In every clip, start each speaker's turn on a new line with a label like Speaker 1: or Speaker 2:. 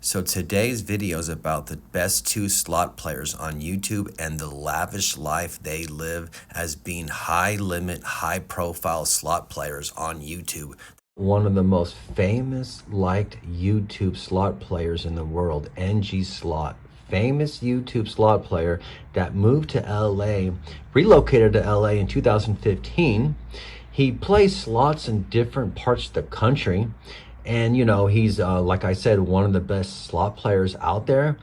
Speaker 1: So today's video is about the best two slot players on YouTube and the lavish life they live as being high limit, high profile slot players on YouTube. One of the most famous liked YouTube slot players in the world, NG Slot. Famous YouTube slot player that moved to LA, relocated to LA in 2015. He plays slots in different parts of the country. And, you know, he's, like I said, one of the best slot players out there.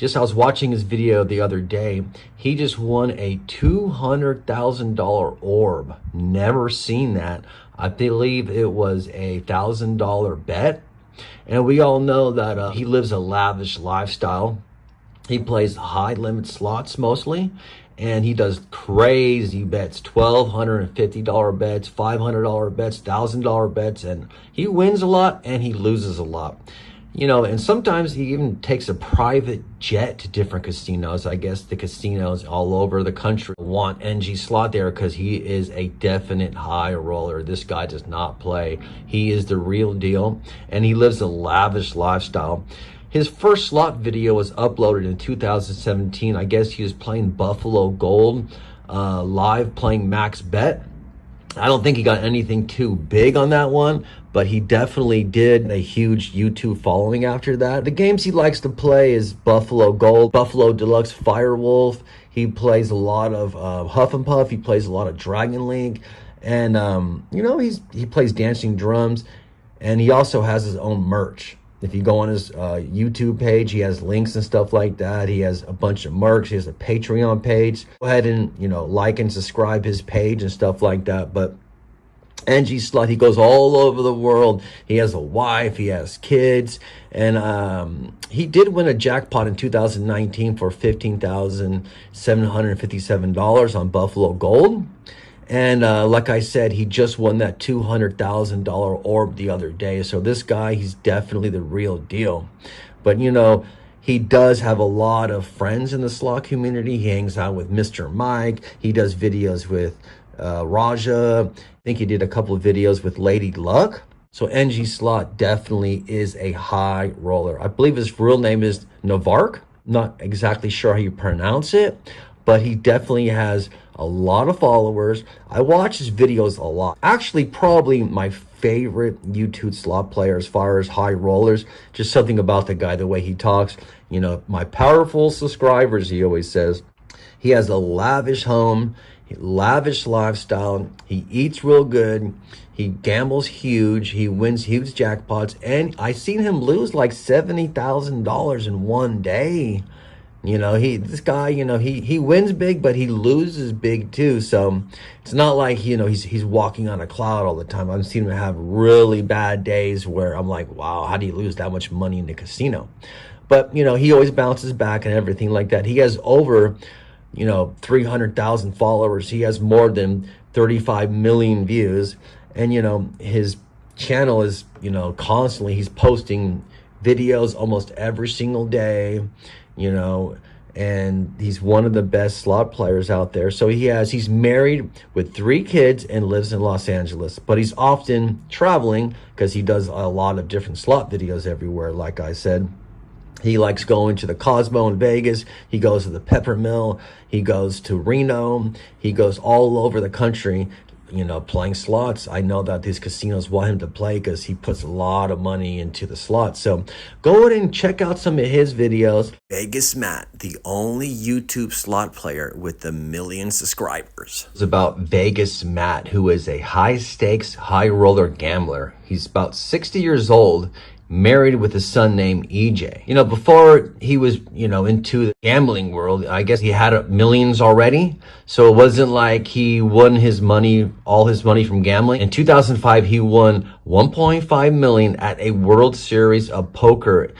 Speaker 1: I was watching his video the other day. He just won a $200,000 orb. Never seen that. I believe it was a $1,000 bet. And we all know that he lives a lavish lifestyle. He plays high limit slots mostly. And he does crazy bets, $1,250 bets, $500 bets, $1,000 bets, and he wins a lot and he loses a lot. You know, and sometimes he even takes a private jet to different casinos. I guess the casinos all over the country want NG Slot there because he is a definite high roller. This guy does not play. He is the real deal, and he lives a lavish lifestyle. His first slot video was uploaded in 2017. I guess he was playing Buffalo Gold live, playing max bet. I don't think he got anything too big on that one, but he definitely did a huge YouTube following after that. The games he likes to play is Buffalo Gold, Buffalo Deluxe Firewolf. He plays a lot of Huff and Puff. He plays a lot of Dragon League. And, you know, he plays Dancing Drums. And he also has his own merch. If you go on his YouTube page, he has links and stuff like that. He has a bunch of merch. He has a Patreon page. Go ahead and, you know, like and subscribe his page and stuff like that. But NG Slot, he goes all over the world. He has a wife. He has kids. And he did win a jackpot in 2019 for $15,757 on Buffalo Gold. And like I said, he just won that $200,000 orb the other day. So this guy, he's definitely the real deal. But, you know, he does have a lot of friends in the slot community. He hangs out with Mr. Mike. He does videos with Raja. I think he did a couple of videos with Lady Luck. So NG Slot definitely is a high roller. I believe his real name is Navark. Not exactly sure how you pronounce it, but he definitely has a lot of followers. I watch his videos a lot. Actually, probably my favorite YouTube slot player as far as high rollers. Just something about the guy, the way he talks. You know, my powerful subscribers, he always says. He has a lavish home, lavish lifestyle. He eats real good. He gambles huge. He wins huge jackpots. And I seen him lose like $70,000 in one day. You know, this guy, you know, he wins big, but he loses big too. So it's not like, you know, he's walking on a cloud all the time. I've seen him have really bad days where I'm like, wow, how do you lose that much money in the casino? But, you know, he always bounces back and everything like that. He has over, you know, 300,000 followers. He has more than 35 million views. And, you know, his channel is, you know, constantly, he's posting videos almost every single day. You know, and he's one of the best slot players out there. So he's married with 3 kids and lives in Los Angeles, but he's often traveling because he does a lot of different slot videos everywhere. Like I said, he likes going to the Cosmo in Vegas. He goes to the Peppermill. He goes to Reno. He goes all over the country, you know, playing slots. I know that these casinos want him to play because he puts a lot of money into the slots. So go ahead and check out some of his videos. Vegas Matt, the only YouTube slot player with the 1 million subscribers. It's about Vegas Matt, who is a high stakes, high roller gambler. He's about 60 years old, married with a son named EJ. You know, before he was, you know, into the gambling world, I guess he had millions already. So it wasn't like he won his money, all his money from gambling. In 2005, he won 1.5 million at a World Series of Poker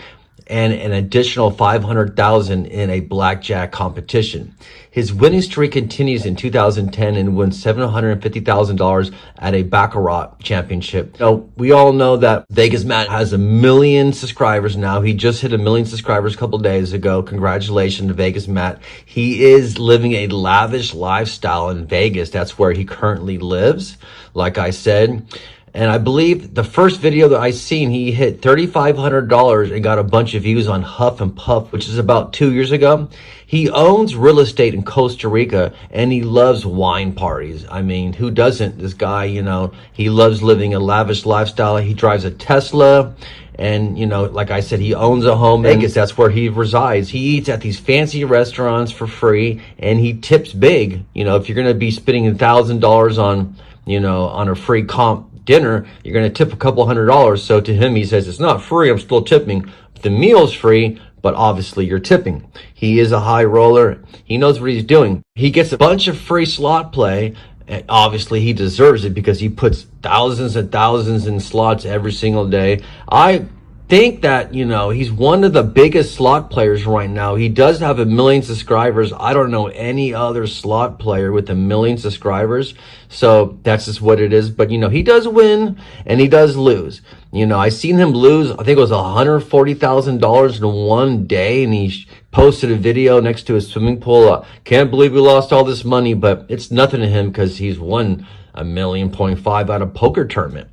Speaker 1: and an additional 500,000 in a blackjack competition. His winning streak continues in 2010 and won $750,000 at a Baccarat championship. Now, we all know that Vegas Matt has 1 million subscribers now. He just hit 1 million subscribers a couple days ago. Congratulations to Vegas Matt. He is living a lavish lifestyle in Vegas. That's where he currently lives, like I said. And I believe the first video that I seen, he hit $3,500 and got a bunch of views on Huff and Puff, which is about 2 years ago. He owns real estate in Costa Rica, and he loves wine parties. I mean, who doesn't? This guy, you know, he loves living a lavish lifestyle. He drives a Tesla. And, you know, like I said, he owns a home in Vegas. That's where he resides. He eats at these fancy restaurants for free, and he tips big. You know, if you're going to be spending $1,000 on, you know, on a free comp dinner, you're going to tip a couple $100. So to him, he says, it's not free, I'm still tipping. The meal's free, but obviously you're tipping. He is a high roller. He knows what he's doing. He gets a bunch of free slot play. And obviously he deserves it because he puts thousands and thousands in slots every single day. I think that, you know, he's one of the biggest slot players right now. He does have 1 million subscribers. I don't know any other slot player with 1 million subscribers. So that's just what it is. But, you know, he does win and he does lose. You know, I seen him lose, I think it was $140,000 in one day, and he posted a video next to his swimming pool. Can't believe we lost all this money, but it's nothing to him because he's won $1.5 million at a poker tournament.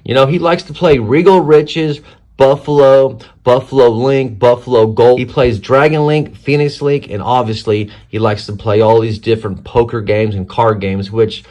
Speaker 1: You know, he likes to play Regal Riches, Buffalo, Buffalo Link, Buffalo Gold. He plays Dragon Link, Phoenix Link, and obviously he likes to play all these different poker games and card games, which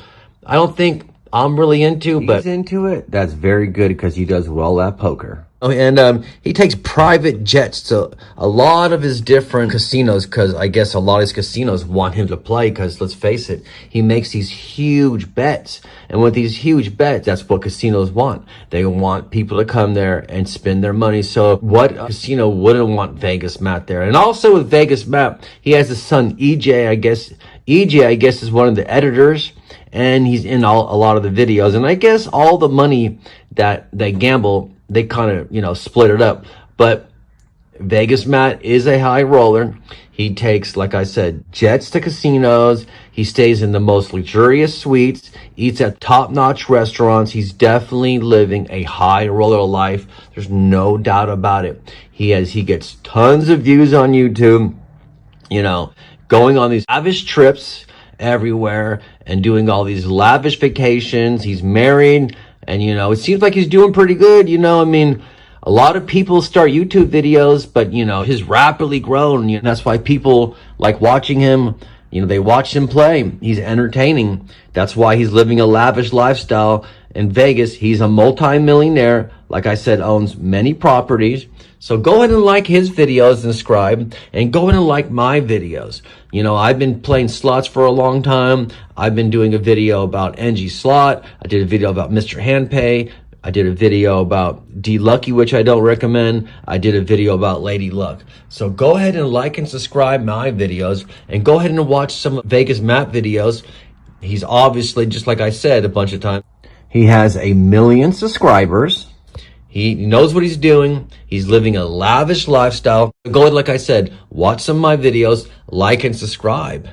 Speaker 1: I don't think I'm really into, but he's into it. That's very good because he does well at poker. Oh, and he takes private jets to a lot of his different casinos because I guess a lot of his casinos want him to play because, let's face it, he makes these huge bets. And with these huge bets, that's what casinos want. They want people to come there and spend their money. So what casino wouldn't want Vegas Matt there? And also with Vegas Matt, he has his son, EJ, I guess. EJ, I guess, is one of the editors. And he's in a lot of the videos. And I guess all the money that they gamble, they kind of, you know, split it up. But Vegas Matt is a high roller. He takes, like I said, jets to casinos. He stays in the most luxurious suites, eats at top-notch restaurants. He's definitely living a high roller life. There's no doubt about it. He gets tons of views on YouTube, you know, going on these lavish trips everywhere and doing all these lavish vacations. He's married, and, you know, it seems like he's doing pretty good. You know, I mean, a lot of people start YouTube videos, but, you know, he's rapidly grown. You know, that's why people like watching him. You know, they watch him play. He's entertaining. That's why he's living a lavish lifestyle in Vegas. He's a multi-millionaire. Like I said, owns many properties. So go ahead and like his videos and subscribe, and go ahead and like my videos. You know, I've been playing slots for a long time. I've been doing a video about NG Slot. I did a video about Mr. Handpay. I did a video about D Lucky, which I don't recommend. I did a video about Lady Luck. So go ahead and like and subscribe my videos, and go ahead and watch some Vegas Matt videos. He's obviously, just like I said a bunch of times, he has 1 million subscribers. He knows what he's doing. He's living a lavish lifestyle. Go ahead, like I said, watch some of my videos, like and subscribe.